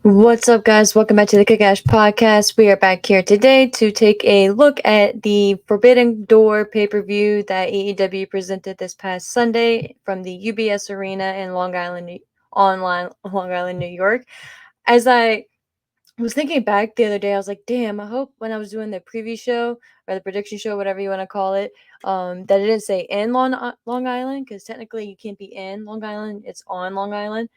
What's up, guys? Welcome back to the Kick-Ass Podcast. We are back here today to take a look at the Forbidden Door pay-per-view that AEW presented this past Sunday from the UBS Arena in Long Island, New York. As I was thinking back the other day, I was like, damn, I hope when I was doing the preview show or the prediction show, whatever you want to call it, that it didn't say in Long Island, because technically you can't be in Long Island, it's on Long Island.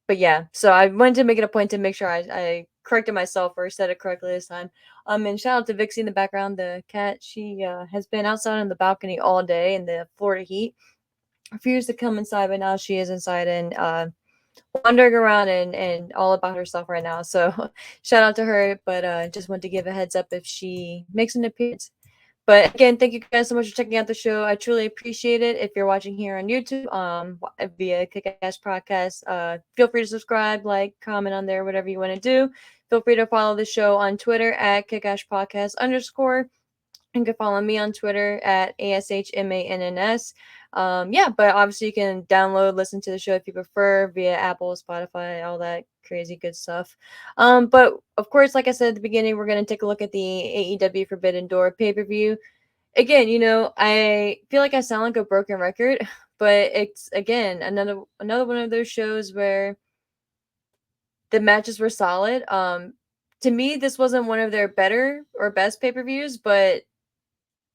But yeah, so I wanted to make it a point to make sure I corrected myself or said it correctly this time. And shout out to Vixie in the background, the cat. She has been outside on the balcony all day in the Florida heat. Refused to come inside, but now she is inside and wandering around and all about herself right now. So shout out to her, but just want to give a heads up if she makes an appearance. But again, thank you guys so much for checking out the show. I truly appreciate it. If you're watching here on YouTube, via Kick-Ass Podcast, feel free to subscribe, like, comment on there, whatever you want to do. Feel free to follow the show on Twitter at Kick-Ass Podcast _. You can follow me on Twitter at ASHMANNS. Yeah, but obviously you can download, listen to the show if you prefer via Apple, Spotify, all that crazy good stuff. But of course, like I said at the beginning, we're going to take a look at the AEW Forbidden Door pay-per-view. Again, I feel like I sound like a broken record, but it's, again, another one of those shows where the matches were solid. To me, this wasn't one of their better or best pay-per-views, but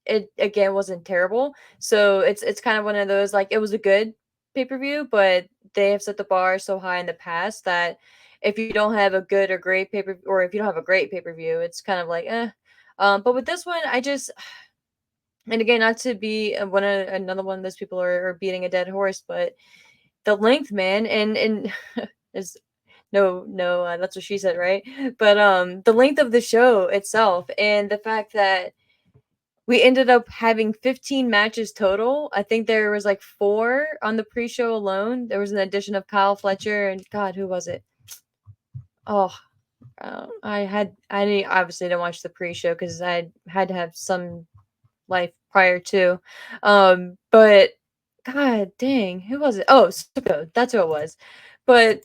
it again wasn't terrible. So it's kind of one of those, like, it was a good pay-per-view, but they have set the bar so high in the past that if you don't have a good or great or if you don't have a great pay-per-view, it's kind of like but with this one, I just, and again, not to be another one of those people are beating a dead horse, but the length, man, and is no, that's what she said, right? But the length of the show itself and the fact that we ended up having 15 matches total. I think there was like 4 on the pre-show alone. There was an addition of Kyle Fletcher and, God, who was it? Oh, I obviously didn't watch the pre-show because I had to have some life prior to. But God dang, who was it? Oh, Suko, that's who it was. But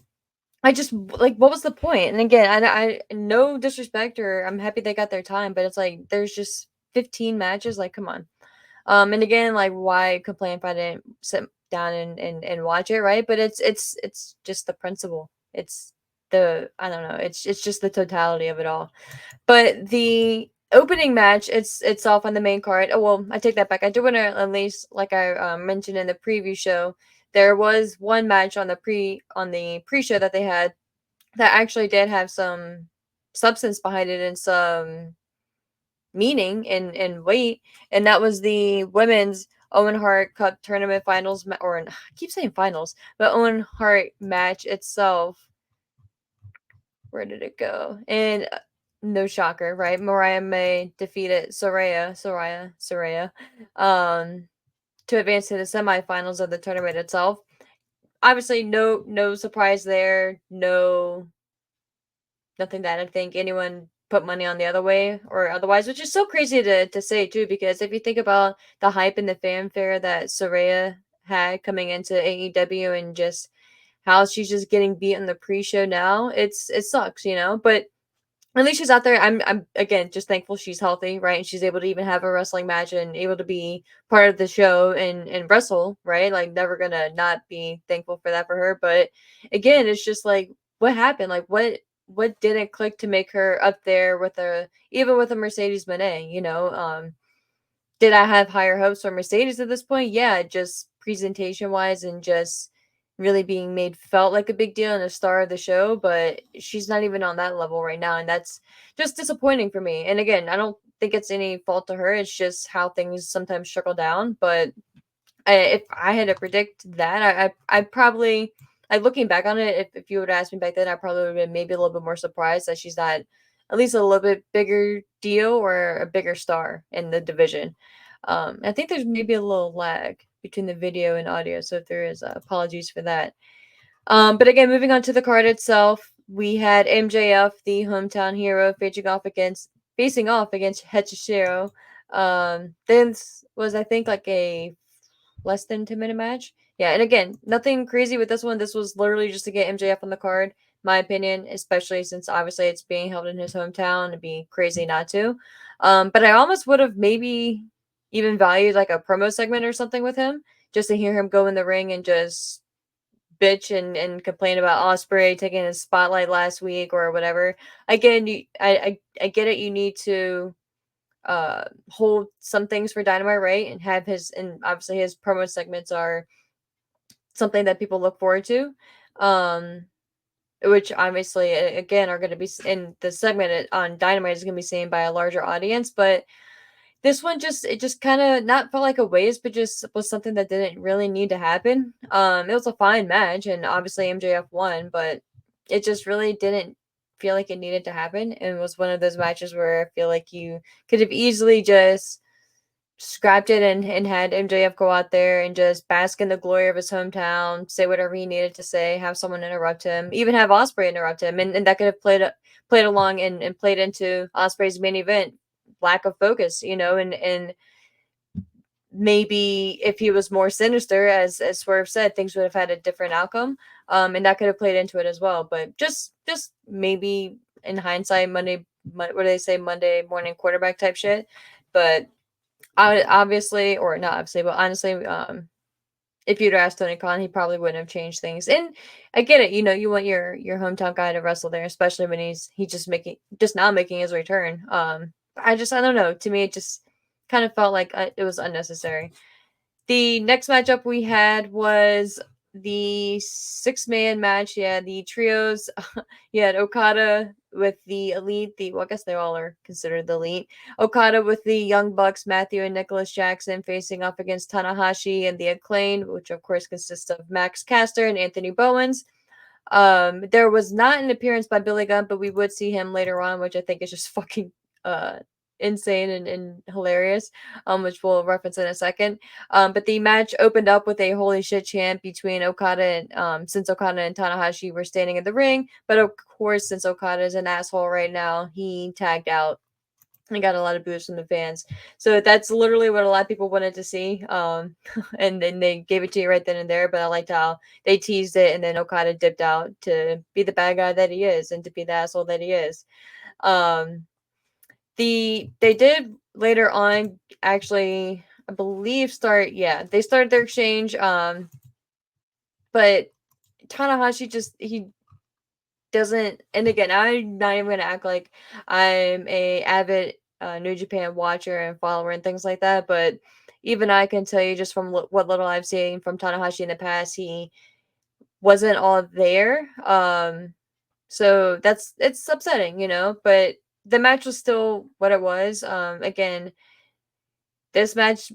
I just, like, what was the point? And again, I no disrespect, or I'm happy they got their time, but it's like there's just 15 matches. Like, come on. And again, like, why complain if I didn't sit down and watch it, right? But it's just the principle. It's I don't know. It's just the totality of it all. But the opening match, it's off on the main card. Oh well, I take that back. I do want to, at least, like I mentioned in the preview show, there was one match on the pre-show that they had that actually did have some substance behind it and some meaning and weight, and that was the women's Owen Hart Cup tournament finals, or I keep saying finals, but Owen Hart match itself. Where did it go? And no shocker, right? Mariah May defeated Soraya, to advance to the semifinals of the tournament itself. Obviously, no surprise there. Nothing that I think anyone put money on the other way or otherwise, which is so crazy to say too, because if you think about the hype and the fanfare that Soraya had coming into AEW and just how she's just getting beat in the pre-show now, it sucks, but at least she's out there. I'm again just thankful she's healthy, right? And she's able to even have a wrestling match and able to be part of the show and wrestle, right? Like, never gonna not be thankful for that for her. But again, it's just like, what happened? Like, what didn't click to make her up there with even with a Mercedes Moné, did I have higher hopes for Mercedes at this point? Yeah, just presentation wise and just really being made felt like a big deal and a star of the show, but she's not even on that level right now, and that's just disappointing for me. And again, I don't think it's any fault to her. It's just how things sometimes trickle down. But if I had to predict that, I probably, like, looking back on it, if you would ask me back then, I probably would have been maybe a little bit more surprised that she's not at least a little bit bigger deal or a bigger star in the division. I think there's maybe a little lag between the video and audio, so if there is, apologies for that. But again, moving on to the card itself, we had MJF, the hometown hero, facing off against Hechishiro. This was, I think, like a less than 10-minute match. Yeah, and again, nothing crazy with this one. This was literally just to get MJF on the card, my opinion, especially since obviously it's being held in his hometown. It'd be crazy not to. But I almost would have maybe even valued like a promo segment or something with him, just to hear him go in the ring and just bitch and complain about Osprey taking his spotlight last week or whatever. Again, I get it. You need to hold some things for Dynamite, right? And have his, and obviously his promo segments are something that people look forward to. Which obviously again are going to be in the segment on Dynamite is going to be seen by a larger audience, but this one just it just kind of not felt like a waste, but just was something that didn't really need to happen. It was a fine match, and obviously MJF won, but it just really didn't feel like it needed to happen. And it was one of those matches where I feel like you could have easily just scrapped it and had MJF go out there and just bask in the glory of his hometown, say whatever he needed to say, have someone interrupt him, even have Osprey interrupt him, and that could have played along and played into Osprey's main event lack of focus, and maybe if he was more sinister, as Swerve said, things would have had a different outcome, and that could have played into it as well. But just maybe in hindsight, what do they say, Monday morning quarterback type shit, but obviously, or not obviously, but honestly, if you'd asked Tony Khan, he probably wouldn't have changed things. And I get it, you want your hometown guy to wrestle there, especially when he's just now making his return. I don't know. To me, it just kind of felt like it was unnecessary. The next matchup we had was the 6-man match. Yeah, the trios. You had Okada with the Elite. Well, I guess they all are considered the Elite. Okada with the Young Bucks, Matthew and Nicholas Jackson facing off against Tanahashi and the Acclaimed, which of course consists of Max Caster and Anthony Bowens. There was not an appearance by Billy Gunn, but we would see him later on, which I think is just fucking uh insane and hilarious, which we'll reference in a second. But the match opened up with a holy shit chant between Okada and since Okada and Tanahashi were standing in the ring, but of course, since Okada is an asshole right now, he tagged out and got a lot of boos from the fans. So that's literally what a lot of people wanted to see. And then they gave it to you right then and there. But I liked how they teased it, and then Okada dipped out to be the bad guy that he is and to be the asshole that he is. Um, they did later on actually, I believe, they started their exchange. But Tanahashi he doesn't, and again, I'm not even gonna act like I'm a avid New Japan watcher and follower and things like that, but even I can tell you just from what little I've seen from Tanahashi in the past, he wasn't all there. So it's upsetting, but the match was still what it was. Again, this match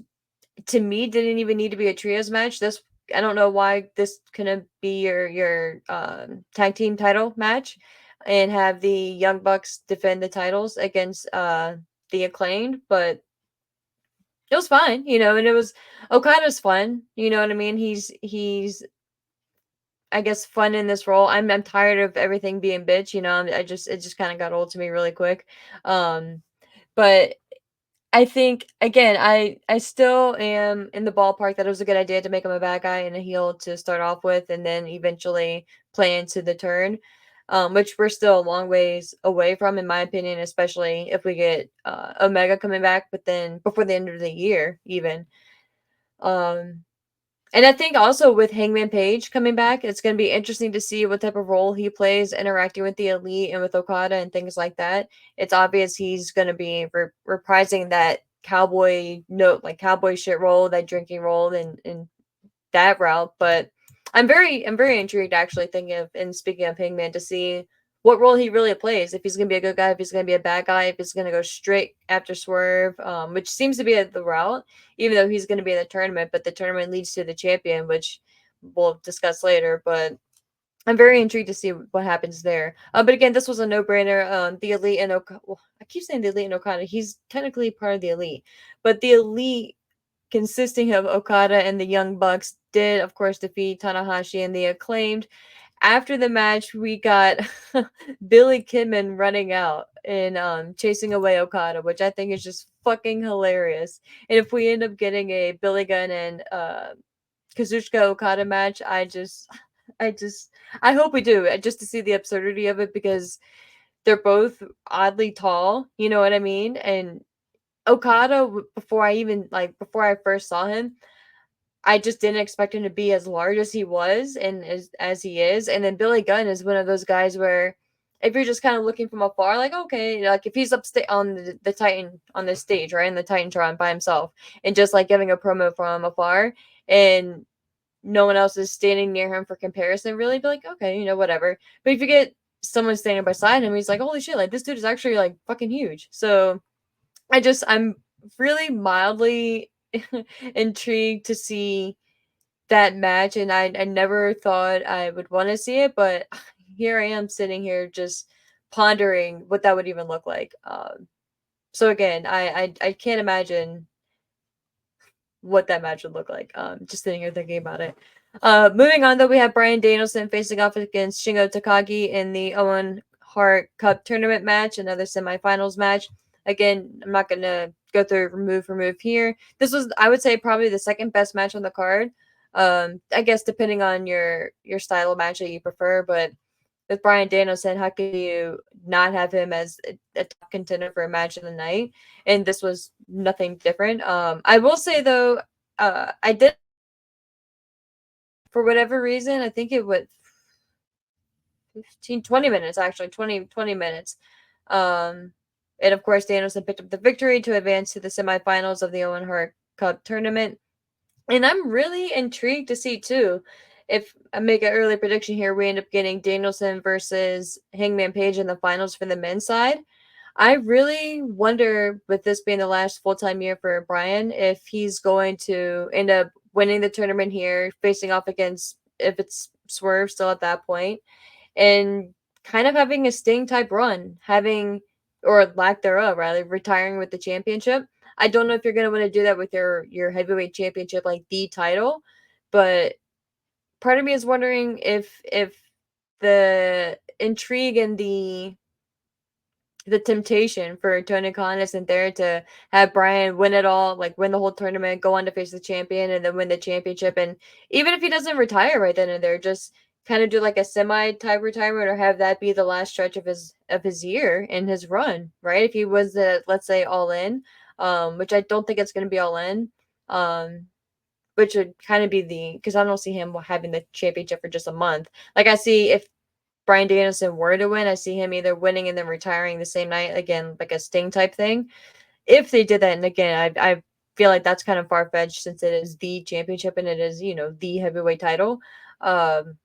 to me didn't even need to be a trios match. This, I don't know why this couldn't be your tag team title match and have the Young Bucks defend the titles against the Acclaimed, but it was fine, and it was Okada's fun, you know what I mean? He's I guess fun in this role. I'm tired of everything being bitch, it just kind of got old to me really quick. But I think again, I still am in the ballpark that it was a good idea to make him a bad guy and a heel to start off with, and then eventually play into the turn, which we're still a long ways away from, in my opinion. Especially if we get Omega coming back, but then before the end of the year, even. Um, and I think also with Hangman Page coming back, it's going to be interesting to see what type of role he plays interacting with the Elite and with Okada and things like that. It's obvious he's going to be reprising that cowboy note, like cowboy shit role, that drinking role, and that route. But I'm very intrigued actually thinking of, and speaking of Hangman, to see what role he really plays. If he's gonna be a good guy, if he's gonna be a bad guy, if he's gonna go straight after Swerve, which seems to be the route, even though he's gonna be in the tournament, but the tournament leads to the champion, which we'll discuss later. But I'm very intrigued to see what happens there. But again, this was a no-brainer. The Elite and Okada, well, I keep saying the Elite and Okada. He's technically part of the Elite, but the Elite, consisting of Okada and the Young Bucks, did, of course, defeat Tanahashi and the Acclaimed. After the match, we got Billy Kidman running out and chasing away Okada, which I think is just fucking hilarious. And if we end up getting a Billy Gunn and Kazuchika Okada match, I hope we do, just to see the absurdity of it, because they're both oddly tall, you know what I mean? And Okada, before I first saw him, I just didn't expect him to be as large as he was and as he is. And then Billy Gunn is one of those guys where if you're just kind of looking from afar, like, okay, like if he's on the Titan on the stage, right, in the Titantron by himself, and just like giving a promo from afar, and no one else is standing near him for comparison, really be like, okay, whatever. But if you get someone standing beside him, he's like, holy shit, like this dude is actually like fucking huge. So I'm really mildly intrigued to see that match, and I never thought I would want to see it, but here I am sitting here just pondering what that would even look like. So again, I can't imagine what that match would look like. Just sitting here thinking about it. Moving on, though, we have Bryan Danielson facing off against Shingo Takagi in the Owen Hart Cup tournament match, another semifinals match. Again, I'm not gonna go through move for move here. This was, I would say, probably the second best match on the card. I guess depending on your style of match that you prefer, but with Bryan Danielson, how could you not have him as a top contender for a match of the night? And this was nothing different. I will say though, I did, for whatever reason, I think it would 15, 20 minutes actually, 20 minutes. Um, and of course, Danielson picked up the victory to advance to the semifinals of the Owen Hart Cup tournament. And I'm really intrigued to see too. If I make an early prediction here, we end up getting Danielson versus Hangman Page in the finals for the men's side. I really wonder, with this being the last full time year for Bryan, if he's going to end up winning the tournament here, facing off against, if it's Swerve still at that point, and kind of having a Sting type run, having, or lack thereof, rather, retiring with the championship. I don't know if you're going to want to do that with your heavyweight championship, like the title, but part of me is wondering if the intrigue and the temptation for Tony Khan isn't there to have Bryan win it all, like win the whole tournament, go on to face the champion, and then win the championship. And even if he doesn't retire right then and there, just kind of do like a semi type retirement, or have that be the last stretch of his year and his run, right? If he was the, let's say, all in, which I don't think it's going to be all in, which would kind of be because I don't see him having the championship for just a month. Like I see if Bryan Danielson were to win, I see him either winning and then retiring the same night, again, like a Sting type thing. If they did that, and again, I feel like that's kind of far fetched since it is the championship and it is, the heavyweight title. Um,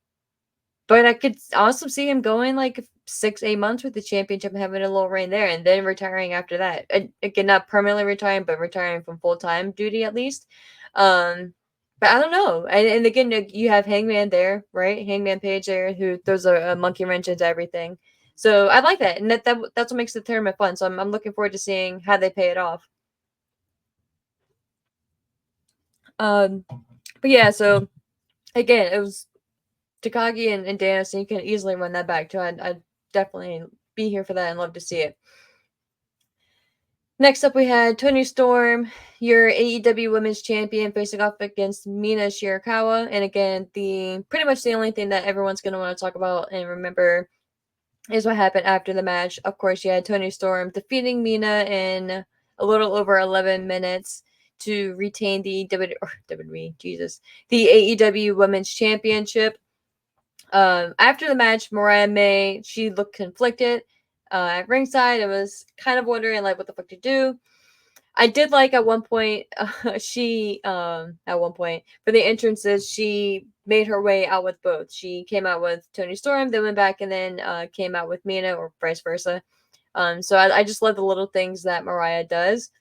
but I could also see him going like 6, 8 months with the championship and having a little reign there, and then retiring after that. Again, not permanently retiring, but retiring from full time duty at least. Um, but I don't know. And again, you have Hangman there, right? Hangman Page there, who throws a monkey wrench into everything. So I like that, and that's what makes the tournament fun. So I'm looking forward to seeing how they pay it off. Um, but yeah, so again, it was Takagi and Danielson. You can easily run that back too. I'd definitely be here for that and love to see it. Next up, we had Toni Storm, your AEW Women's Champion, facing off against Mina Shirakawa. And again, pretty much the only thing that everyone's going to want to talk about and remember is what happened after the match. Of course, you had Toni Storm defeating Mina in a little over 11 minutes to retain the the AEW Women's Championship. After the match, Mariah May, she looked conflicted at ringside. I was kind of wondering, like, what the fuck to do. I did like at one point, at one point, for the entrances, she made her way out with both. She came out with Toni Storm, then went back and then came out with Mina, or vice versa. So I just love the little things that Mariah does.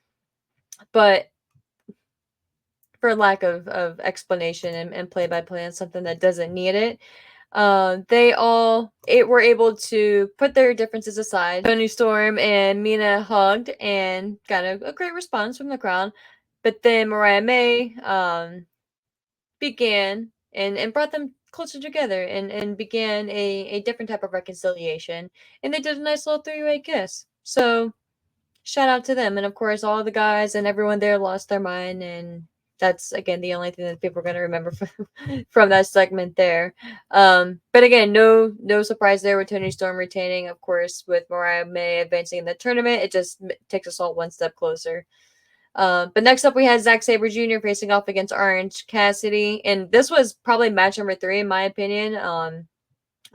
But for lack of explanation and play by play on something that doesn't need it, they all were able to put their differences aside. Toni Storm and Mina hugged and got a great response from the crowd. But then Mariah May began and brought them closer together and began a different type of reconciliation. And they did a nice little three-way kiss. So shout out to them. And of course, all the guys and everyone there lost their mind and That's again the only thing that people are going to remember from that segment there. But again, no surprise there with Tony Storm retaining. Of course, with Mariah May advancing in the tournament, it just takes us all one step closer. But next up, we had Zack Sabre Jr. facing off against Orange Cassidy, and this was probably match number 3 in my opinion. On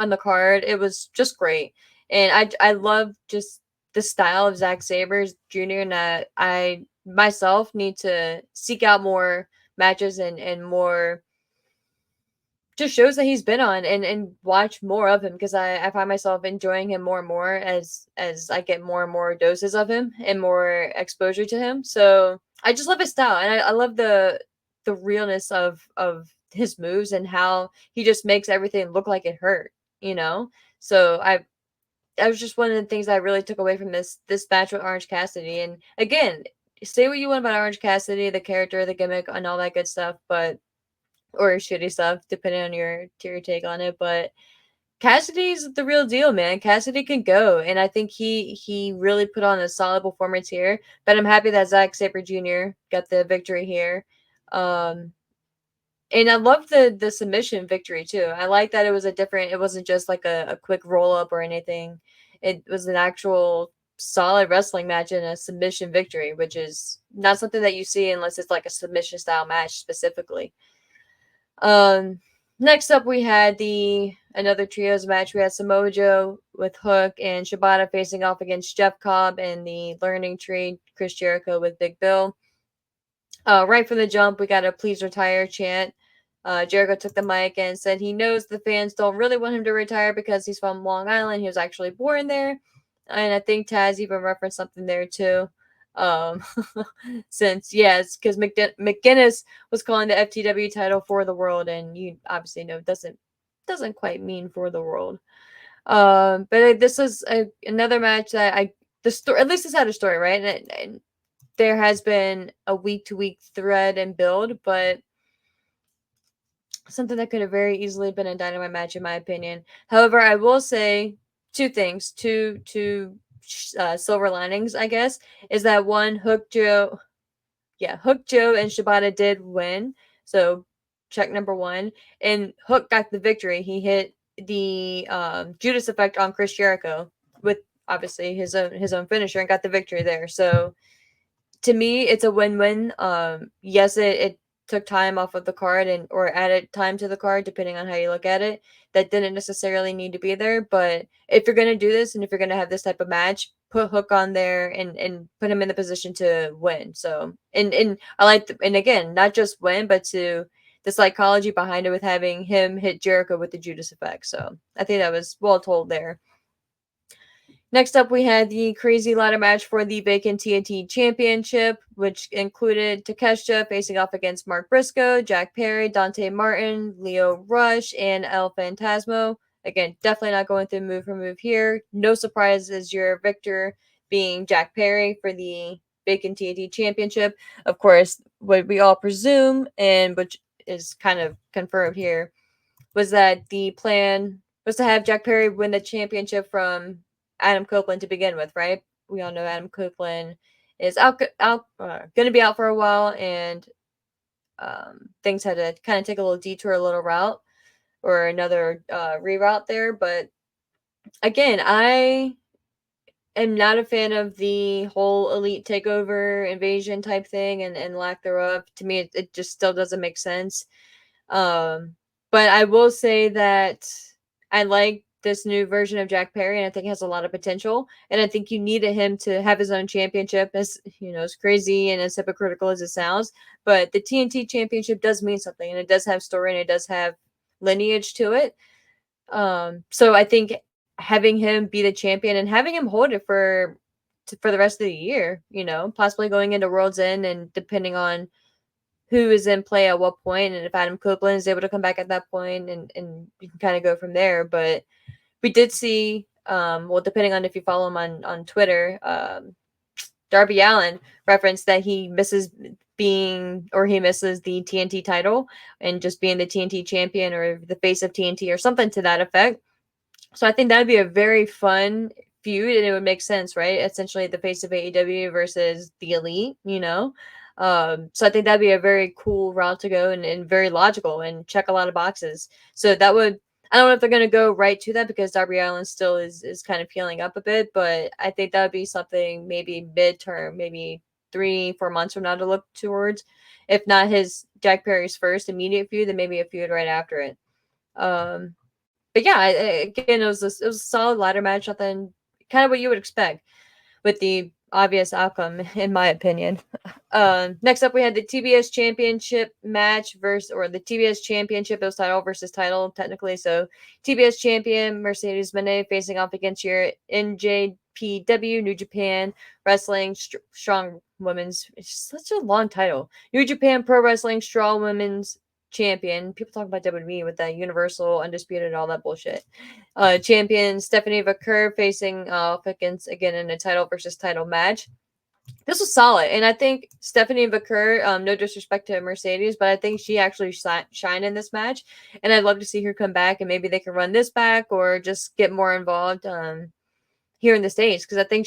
the card, it was just great, and I love just the style of Zack Sabre Jr. and I myself need to seek out more matches and more just shows that he's been on and watch more of him because I find myself enjoying him more and more as I get more and more doses of him and more exposure to him. So I just love his style and I love the realness of his moves and how he just makes everything look like it hurt, you know? So I was just one of the things I really took away from this match with Orange Cassidy. And again, say what you want about Orange Cassidy, the character, the gimmick, and all that good stuff, but or shitty stuff, depending on your take on it. But Cassidy's the real deal, man. Cassidy can go, and I think he really put on a solid performance here. But I'm happy that Zack Sabre Jr. got the victory here. Um, and I love the submission victory too. I like that it was a different. It wasn't just like a quick roll up or anything. It was an actual solid wrestling match and a submission victory, which is not something that you see unless it's like a submission style match specifically. Um, Next up, we had the another trios match. We had Samoa Joe with Hook and Shibata facing off against Jeff Cobb and the Learning Tree, Chris Jericho with Big Bill. Right from the jump, we got a "Please retire" chant. Jericho took the mic and said he knows the fans don't really want him to retire because he's from Long Island. He was actually born there, and I think Taz even referenced something there too. Um, since yes, because McGuinness was calling the FTW title "For the World," and you obviously know it doesn't quite mean "For the World." But this was another match that the story, at least it's had a story, right? And there has been a week to week thread and build, but something that could have very easily been a dynamite match, in my opinion. However, I will say two things, two silver linings, I guess, is that one, Hook, Joe, and Shibata did win, so check number one. And Hook got the victory. He hit the Judas effect on Chris Jericho with obviously his own finisher and got the victory there. So to me, it's a win-win. Yes, it took time off of the card and or added time to the card, depending on how you look at it. That didn't necessarily need to be there, but if you're gonna do this and if you're gonna have this type of match, put Hook on there and put him in the position to win. So and I like and again, not just win, but to the psychology behind it with having him hit Jericho with the Judas effect. So I think that was well told there. Next up, we had the crazy ladder match for the vacant TNT Championship, which included Takeshita facing off against Mark Briscoe, Jack Perry, Dante Martin, Leo Rush, and El Phantasmo. Again, definitely not going through move for move here. No surprise as your victor being Jack Perry for the vacant TNT Championship. Of course, what we all presume, and which is kind of confirmed here, was that the plan was to have Jack Perry win the championship from Adam Copeland to begin with, right? We all know Adam Copeland is going to be out for a while, and things had to kind of take a little detour, a little route, or another reroute there. But again, I am not a fan of the whole elite takeover invasion type thing and lack thereof. To me, it just still doesn't make sense. Um, but I will say that I like this new version of Jack Perry, and I think it has a lot of potential. And I think you needed him to have his own championship, as you know, as crazy and as hypocritical as it sounds. But the TNT championship does mean something, and it does have story, and it does have lineage to it. So I think having him be the champion and having him hold it for the rest of the year, you know, possibly going into World's End, and depending on who is in play at what point, and if Adam Copeland is able to come back at that point, and you can kind of go from there. But we did see, well, depending on if you follow him on Twitter, Darby Allin referenced that he misses he misses the TNT title and just being the TNT champion or the face of TNT or something to that effect. So I think that'd be a very fun feud, and it would make sense, right? Essentially, the face of AEW versus the Elite, you know. So I think that'd be a very cool route to go and very logical and check a lot of boxes. So that would, I don't know if they're going to go right to that because Darby Allin still is kind of healing up a bit, but I think that would be something maybe midterm, maybe 3-4 months from now to look towards. If not his Jack Perry's first immediate feud, then maybe a feud right after it. But yeah, again, it was a solid ladder match, nothing kind of what you would expect with the obvious outcome, in my opinion. Next up, we had the TBS Championship match the TBS Championship, it was title versus title, technically. So, TBS Champion Mercedes Moné facing off against your NJPW, New Japan Wrestling Strong Women's. It's such a long title. New Japan Pro Wrestling Strong Women's Champion. People talk about WWE with that Universal, Undisputed, and all that bullshit. Champion Stephanie Vaquer facing off against, again, in a title versus title match. This was solid, and I think Stephanie Vaquer, no disrespect to Mercedes, but I think she actually shined in this match, and I'd love to see her come back, and maybe they can run this back or just get more involved here in the States, because I think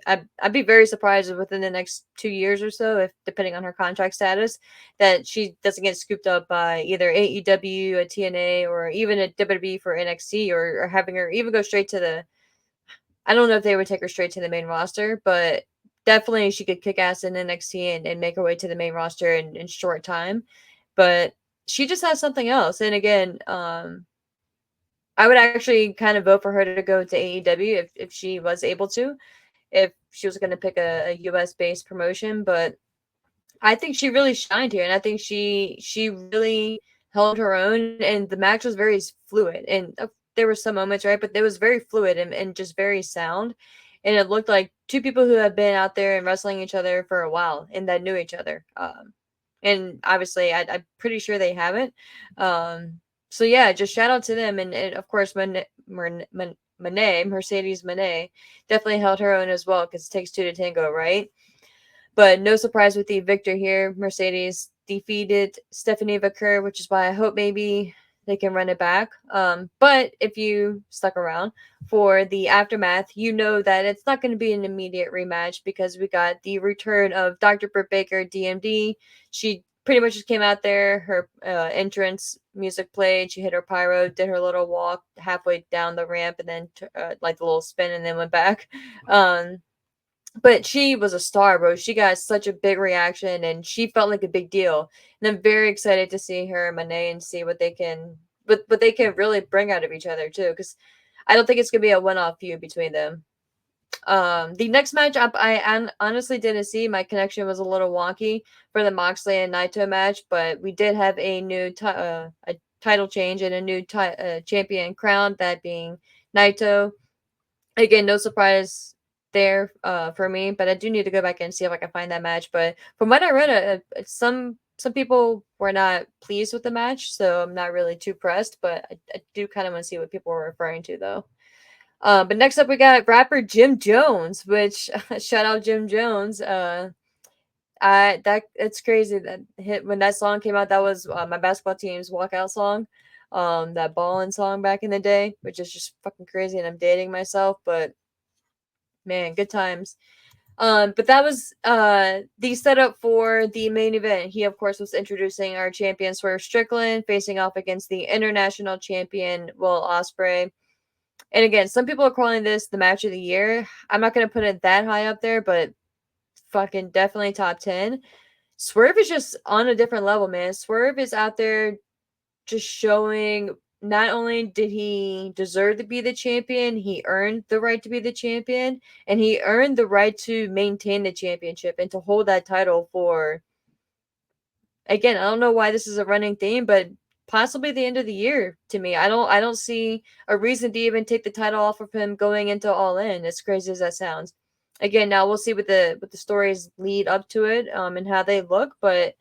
I'd be very surprised if within the next 2 years or so, if depending on her contract status, that she doesn't get scooped up by either AEW, a TNA, or even a WWE for NXT, or having her even go straight to the, I don't know if they would take her straight to the main roster, but definitely she could kick ass in NXT and make her way to the main roster in short time. But she just has something else. And again, I would actually kind of vote for her to go to AEW if she was able to, if she was going to pick a US based promotion. But I think she really shined here, and I think she really held her own, and the match was very fluid. And there were some moments, right, but it was very fluid and just very sound. And it looked like two people who have been out there and wrestling each other for a while and that knew each other. And obviously, I'm pretty sure they haven't. So yeah, just shout out to them, and of course, Mercedes Moné, definitely held her own as well because it takes two to tango, right? But no surprise with the victor here. Mercedes defeated Stephanie Vaquer, which is why I hope maybe they can run it back. But if you stuck around for the aftermath, you know that it's not going to be an immediate rematch because we got the return of Dr. Britt Baker, DMD. She pretty much just came out there. Her entrance music played. She hit her pyro, did her little walk halfway down the ramp, and then like the little spin, and then went back. But she was a star, bro. She got such a big reaction, and she felt like a big deal. And I'm very excited to see her and Moné and see what they can really bring out of each other too. Because I don't think it's gonna be a one-off feud between them. The next matchup I honestly didn't see. My connection was a little wonky for the Moxley and Naito match, but we did have a new a title change and a new champion crowned, that being Naito. Again, no surprise there for me, but I do need to go back and see if I can find that match. But from what I read, some people were not pleased with the match, so I'm not really too pressed. But I do kind of want to see what people were referring to, though. But next up, we got rapper Jim Jones, which shout out Jim Jones. It's crazy that when that song came out, that was my basketball team's walkout song. That ballin' song back in the day, which is just fucking crazy, and I'm dating myself, but man, good times. But that was the setup for the main event. He, of course, was introducing our champion Swerve Strickland, facing off against the international champion Will Osprey. And again, some people are calling this the match of the year. I'm not gonna put it that high up there, but fucking definitely top 10. Swerve is just on a different level, man. Swerve is out there just showing not only did he deserve to be the champion, he earned the right to be the champion, and he earned the right to maintain the championship and to hold that title for, again, I don't know why this is a running theme, but possibly the end of the year to me. I don't see a reason to even take the title off of him going into All In, as crazy as that sounds. Again, now we'll see what the stories lead up to it, and how they look, but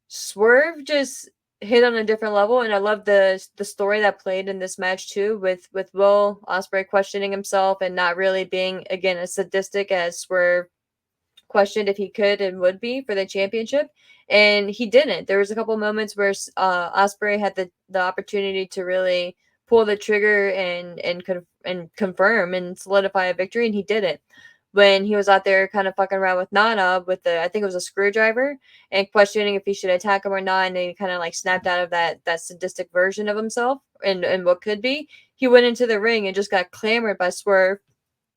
Swerve just hit on a different level, and I love the story that played in this match too, with Will Ospreay questioning himself and not really being, again, as sadistic as Swerve questioned if he could and would be for the championship, and he didn't. There was a couple moments where Ospreay had the opportunity to really pull the trigger and confirm and solidify a victory, and he didn't. when he was out there kind of fucking around with Nana with I think it was a screwdriver, and questioning if he should attack him or not, and then he kind of like snapped out of that sadistic version of himself and what could be. He went into the ring and just got clamored by Swerve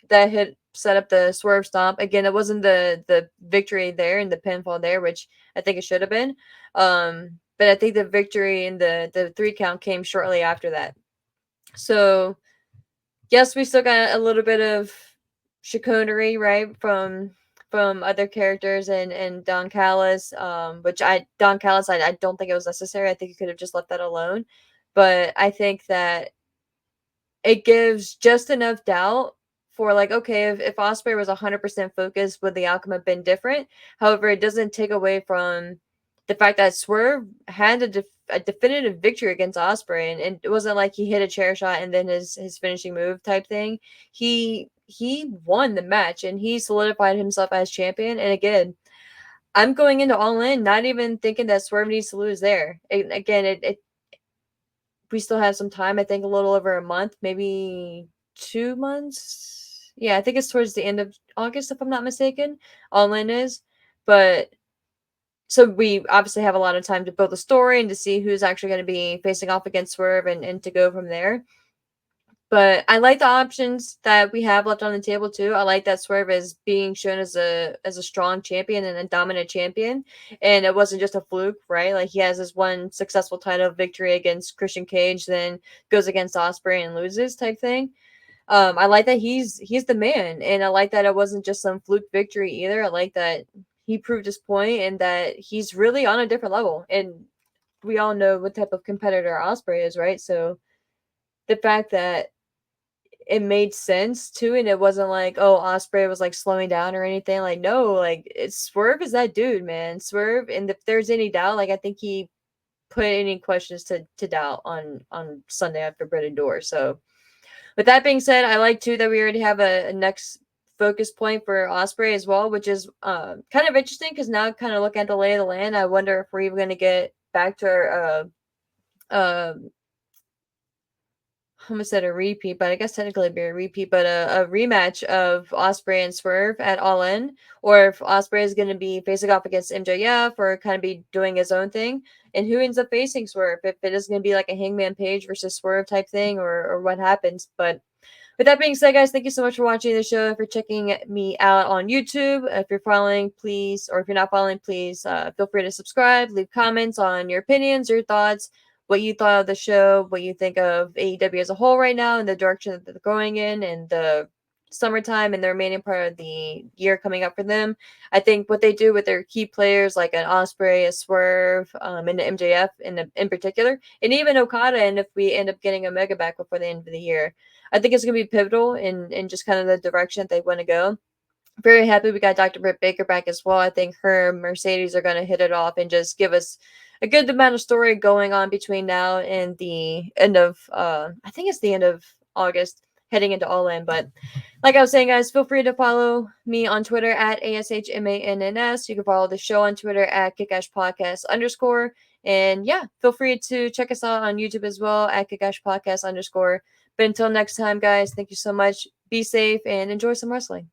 that had set up the Swerve stomp. Again, it wasn't the victory there and the pinfall there, which I think it should have been. But I think the victory in the 3 count came shortly after that. So yes, we still got a little bit of chicanery, right, from other characters and Don Callis, which Don Callis, I don't think it was necessary. I think you could have just left that alone. But I think that it gives just enough doubt for like, okay, if Osprey was 100% focused, would the outcome have been different? However, it doesn't take away from the fact that Swerve had a definitive victory against Osprey, and it wasn't like he hit a chair shot and then his finishing move type thing. He won the match and he solidified himself as champion. And again, I'm going into All In, not even thinking that Swerve needs to lose there. Again, we still have some time. I think a little over a month, maybe 2 months. Yeah, I think it's towards the end of August, if I'm not mistaken. All In is, but so we obviously have a lot of time to build a story and to see who's actually going to be facing off against Swerve and to go from there. But I like the options that we have left on the table too. I like that Swerve is being shown as a strong champion and a dominant champion, and it wasn't just a fluke, right? Like he has this one successful title victory against Christian Cage, then goes against Osprey and loses type thing. I like that he's the man, and I like that it wasn't just some fluke victory either. I like that he proved his point and that he's really on a different level. And we all know what type of competitor Osprey is, right? So the fact that it made sense too, and it wasn't like, oh, Osprey was like slowing down or anything. Like, no, like it's Swerve is that dude, man. Swerve, and if there's any doubt, like I think he put any questions to doubt on Sunday after Forbidden Door. So with that being said, I like too that we already have a next focus point for Osprey as well, which is kind of interesting because now kind of looking at the lay of the land, I wonder if we're even going to get back to our I almost said a repeat, but I guess technically it'd be a repeat, but a rematch of Osprey and Swerve at All In, or if Osprey is going to be facing off against MJF or kind of be doing his own thing, and who ends up facing Swerve, if it is going to be like a Hangman Page versus Swerve type thing, or what happens. But with that being said, guys, thank you so much for watching the show, for checking me out on YouTube. If you're following, please, or if you're not following, please feel free to subscribe, leave comments on your opinions, your thoughts, what you thought of the show, what you think of AEW as a whole right now, and the direction that they're going in, and the summertime and the remaining part of the year coming up for them. I think what they do with their key players like an Osprey, a Swerve, and the MJF in particular, and even Okada, and if we end up getting Omega back before the end of the year, I think it's going to be pivotal in just kind of the direction they want to go. Very happy we got Dr. Britt Baker back as well. I think her and Mercedes are going to hit it off and just give us a good amount of story going on between now and the end of, I think it's the end of August, heading into All In. But like I was saying, guys, feel free to follow me on Twitter at ASHMANNS. You can follow the show on Twitter at @KickAshPodcast_. And yeah, feel free to check us out on YouTube as well at @KickAshPodcast_. But until next time, guys, thank you so much. Be safe and enjoy some wrestling.